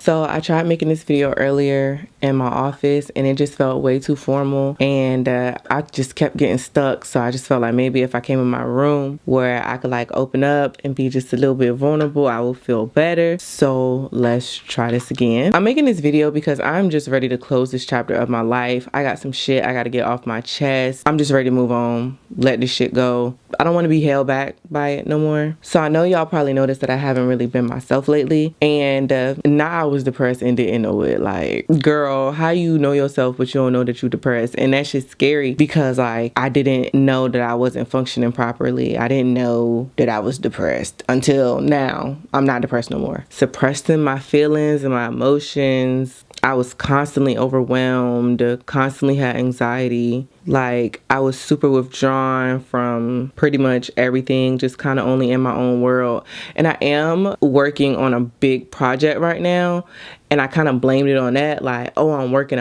So I tried making this video earlier in my office and it just felt way too formal, and I just kept getting stuck. So I just felt like maybe if I came in my room where I could like open up and be just a little bit vulnerable, I will feel better. So let's try this again. I'm making this video because I'm just ready to close this chapter of my life. I got some shit I got to get off my chest. I'm just ready to move on, let this shit go. I don't want to be held back by it no more. So I know y'all probably noticed that I haven't really been myself lately, and now I was depressed and didn't know it. Like, girl, how you know yourself but you don't know that you're depressed? And that shit's scary because like I didn't know that I wasn't functioning properly. I didn't know that I was depressed until now. I'm not depressed no more. Suppressing my feelings and my emotions. I was constantly overwhelmed, constantly had anxiety. Like, I was super withdrawn from pretty much everything, just kind of only in my own world. And I am working on a big project right now, and I kind of blamed it on that. Like, oh, I'm working.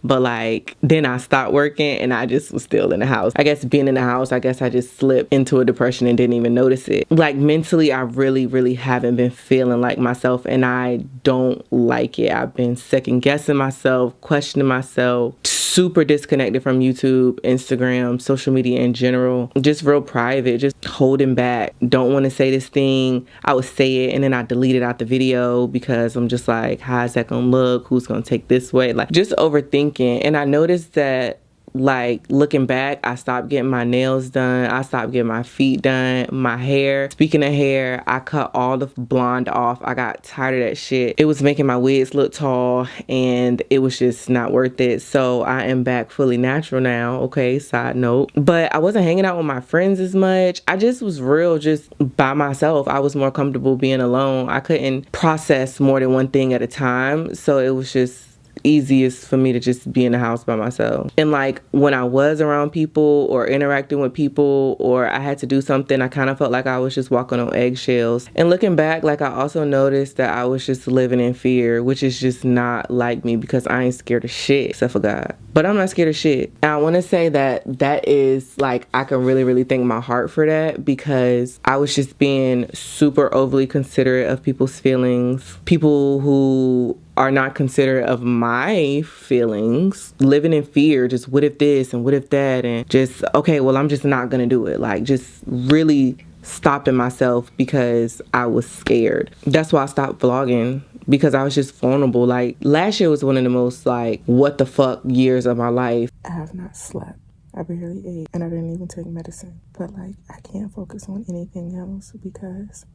But like, then I stopped working and I just was still in the house. I guess being in the house, I guess I just slipped into a depression and didn't even notice it. Like, mentally, I really haven't been feeling like myself, and I don't like it. I've been second guessing myself, questioning myself, super disconnected from YouTube, Instagram, social media in general. Just real private, just holding back. Don't want to say this thing. I would say it and then I delete it out the video because I'm just like, how's that gonna look? Who's gonna take this way? Like, just overthinking. And I noticed that, like, looking back, I stopped getting my nails done. I stopped getting my feet done, my hair. Speaking of hair, I cut all the blonde off. I got tired of that shit. It was making my wigs look tall and it was just not worth it. So I am back fully natural now. Okay, side note. But I wasn't hanging out with my friends as much. I just was real just by myself. I was more comfortable being alone. I couldn't process more than one thing at a time. So it was just easiest for me to just be in the house by myself. And like, when I was around people or interacting with people or I had to do something, I kind of felt like I was just walking on eggshells. And looking back, like, I also noticed that I was just living in fear, which is just not like me because I ain't scared of shit except for God. But I'm not scared of shit. And I want to say that that is like, I can really thank my heart for that, because I was just being super overly considerate of people's feelings. People who are not considerate of my feelings, living in fear, just what if this and what if that, and just, okay, well, I'm just not gonna do it. Like, just really stopping myself because I was scared. That's why I stopped vlogging, because I was just vulnerable. Like, last year was one of the most like what the fuck years of my life. I have not slept. I barely ate, and I didn't even take medicine. But like, I can't focus on anything else because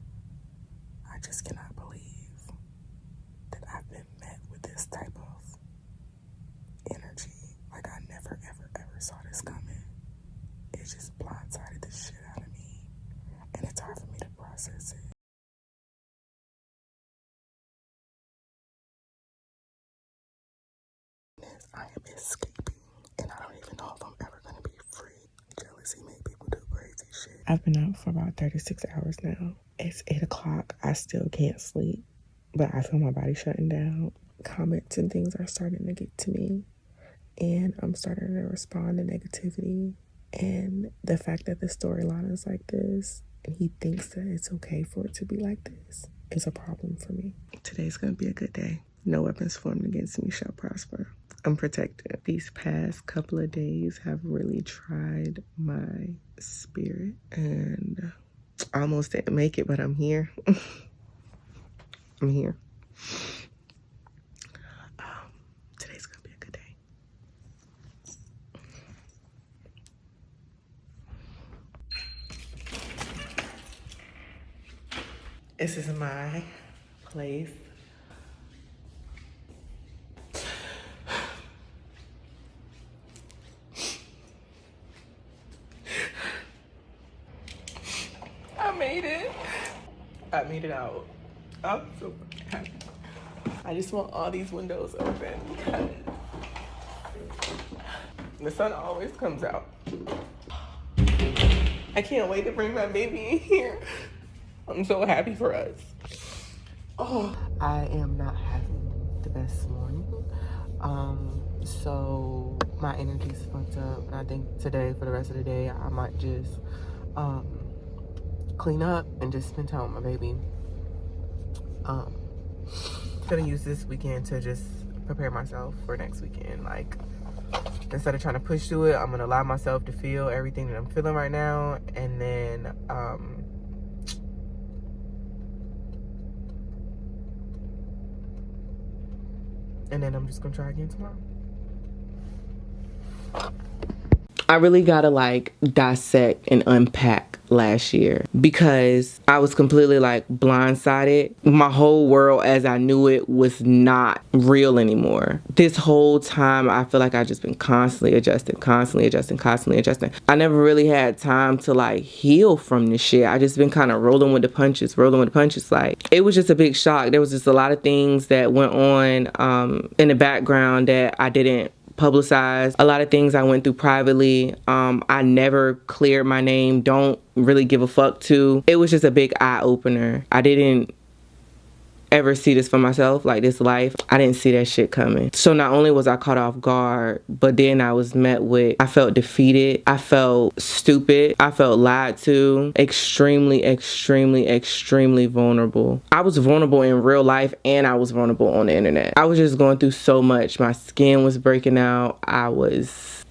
I just cannot believe that I've been met with this type of energy. Like, I never ever saw this coming. It just blindsided the shit out of me, and it's hard for me to process it. I am escaping, and I don't even know if I'm ever gonna be free. Jealousy make people do crazy shit. I've been up for about 36 hours now. It's 8 o'clock. I still can't sleep, but I feel my body shutting down. Comments and things are starting to get to me, and I'm starting to respond to negativity. And the fact that the storyline is like this, and he thinks that it's okay for it to be like this, is a problem for me. Today's gonna be a good day. No weapons formed against me shall prosper. I'm protected. These past couple of days have really tried my spirit, and I almost didn't make it, but I'm here. I'm here. Today's gonna be a good day. This is my place. I made it. I made it out. I'm so fucking happy. I just want all these windows open because the sun always comes out. I can't wait to bring my baby in here. I'm so happy for us. Oh, I am not having the best morning. So my energy's fucked up, and I think today, for the rest of the day, I might just clean up and just spend time with my baby. gonna use this weekend to just prepare myself for next weekend. Like, instead of trying to push through it, I'm gonna allow myself to feel everything that I'm feeling right now, and then I'm just gonna try again tomorrow. I really gotta like dissect and unpack last year because I was completely like blindsided. My whole world as I knew it was not real anymore. This whole time I feel like I just been constantly adjusting. I never really had time to like heal from this shit. I just been kind of rolling with the punches. Like, it was just a big shock. There was just a lot of things that went on in the background that I didn't publicized. A lot of things I went through privately. I never cleared my name. Don't really give a fuck to. It was just a big eye opener. I didn't ever see this for myself, like this life. I didn't see that shit coming. So not only was I caught off guard, but then I was met with, I felt defeated. I felt stupid. I felt lied to. Extremely vulnerable. I was vulnerable in real life and I was vulnerable on the internet. I was just going through so much. My skin was breaking out.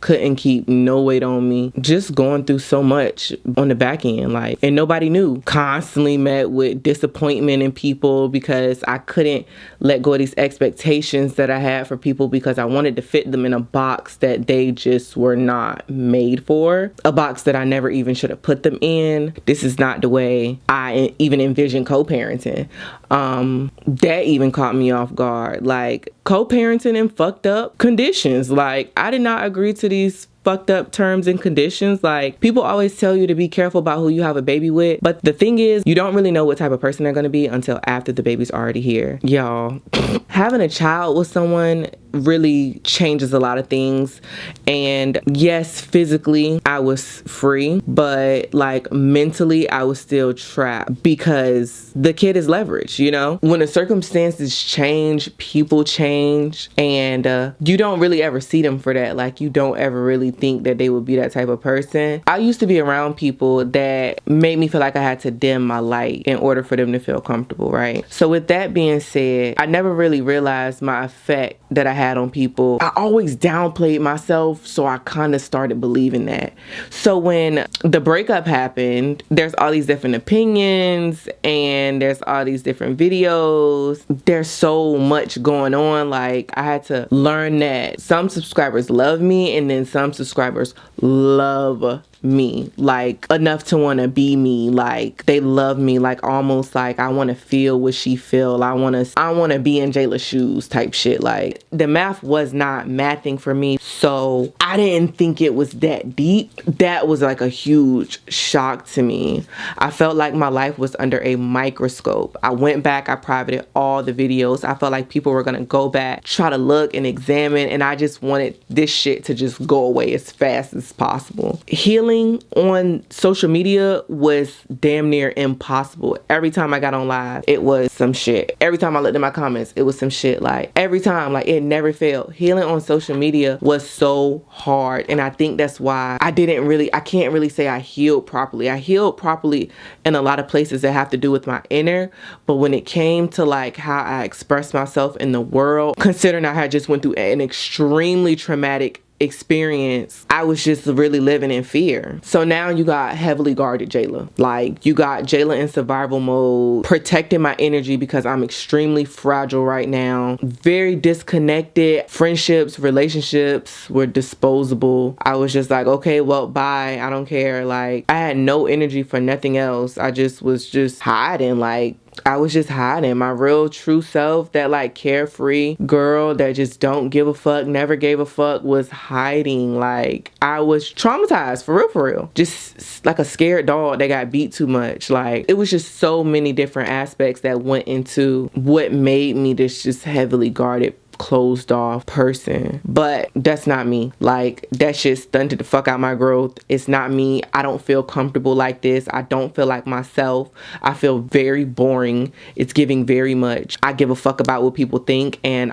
Couldn't keep no weight on me. Just going through so much on the back end, like, and nobody knew. Constantly met with disappointment in people because I couldn't let go of these expectations that I had for people because I wanted to fit them in a box that they just were not made for. A box that I never even should have put them in. This is not the way I even envisioned co-parenting. That even caught me off guard. Like, co-parenting in fucked up conditions. Like, I did not agree to these fucked up terms and conditions. Like, people always tell you to be careful about who you have a baby with, but the thing is, you don't really know what type of person they're going to be until after the baby's already here. Y'all, having a child with someone really changes a lot of things. And yes, physically I was free, but like mentally I was still trapped because the kid is leverage, you know? When the circumstances change, people change, and you don't really ever see them for that. Like, you don't ever really think that they would be that type of person. I used to be around people that made me feel like I had to dim my light in order for them to feel comfortable, right? So with that being said, I never really realized my effect that I had on people. I always downplayed myself, so I kind of started believing that. So when the breakup happened, there's all these different opinions and there's all these different videos. There's so much going on. Like, I had to learn that some subscribers love me and then some subscribers love me, like enough to want to be me. Like, they love me, like almost like I want to feel what she feel. I want to be in Jaelah's shoes type shit. Like, the math was not mathing for me, so I didn't think it was that deep. That was like a huge shock to me. I felt like my life was under a microscope. I went back, I privated all the videos. I felt like people were gonna go back, try to look and examine, and I just wanted this shit to just go away as fast as possible. Healing on social media was damn near impossible. Every time I got on live, it was some shit. Every time I looked at my comments, it was some shit. Like, every time, like, it never failed. Healing on social media was so hard, and I think that's why I can't really say I healed properly. I healed properly in a lot of places that have to do with my inner, but when it came to like how I expressed myself in the world, considering I had just went through an extremely traumatic experience, I was just really living in fear. So now you got heavily guarded Jaelah. Like, you got Jaelah in survival mode, protecting my energy because I'm extremely fragile right now. Very disconnected. Friendships, relationships were disposable. I was just like, okay, well, bye. I don't care. Like, I had no energy for nothing else. I just was just hiding. Like, I was just hiding my real true self. That like carefree girl that just don't give a fuck, never gave a fuck, was hiding. Like, I was traumatized for real. Just like a scared dog that got beat too much. Like, it was just so many different aspects that went into what made me this just heavily guarded closed off person, but that's not me. Like, that shit stunted the fuck out my growth. It's not me. I don't feel comfortable like this. I don't feel like myself. I feel very boring. It's giving very much I give a fuck about what people think, and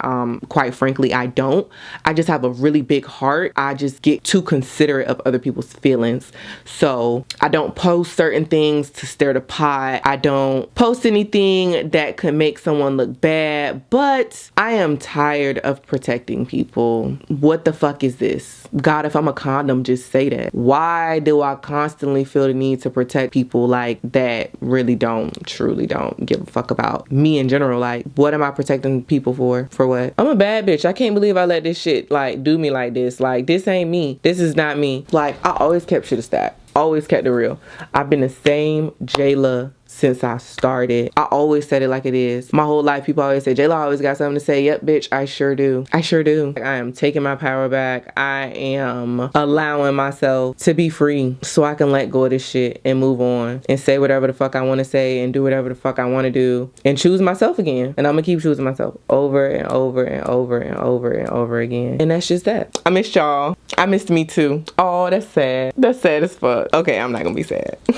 quite frankly, I don't. I just have a really big heart. I just get too considerate of other people's feelings. So I don't post certain things to stir the pot. I don't post anything that could make someone look bad, but I am tired of protecting people. What the fuck is this? God, if I'm a condom, just say that. Why do I constantly feel the need to protect people like that really truly don't give a fuck about me in general? Like, what am I protecting people for? For what? I'm a bad bitch. I can't believe I let this shit like do me like this. Like, this ain't me. This is not me. Like, I always kept shit a stack. Always kept it real. I've been the same Jaelah since I started. I always said it like it is. My whole life, people always say, Jaelah always got something to say. Yep, bitch, I sure do. I sure do. I am taking my power back. I am allowing myself to be free so I can let go of this shit and move on and say whatever the fuck I want to say and do whatever the fuck I want to do and choose myself again. And I'm gonna keep choosing myself over and over and over and over and over again. And that's just that. I missed y'all. I missed me too. Oh, that's sad. That's sad as fuck. Okay, I'm not gonna be sad.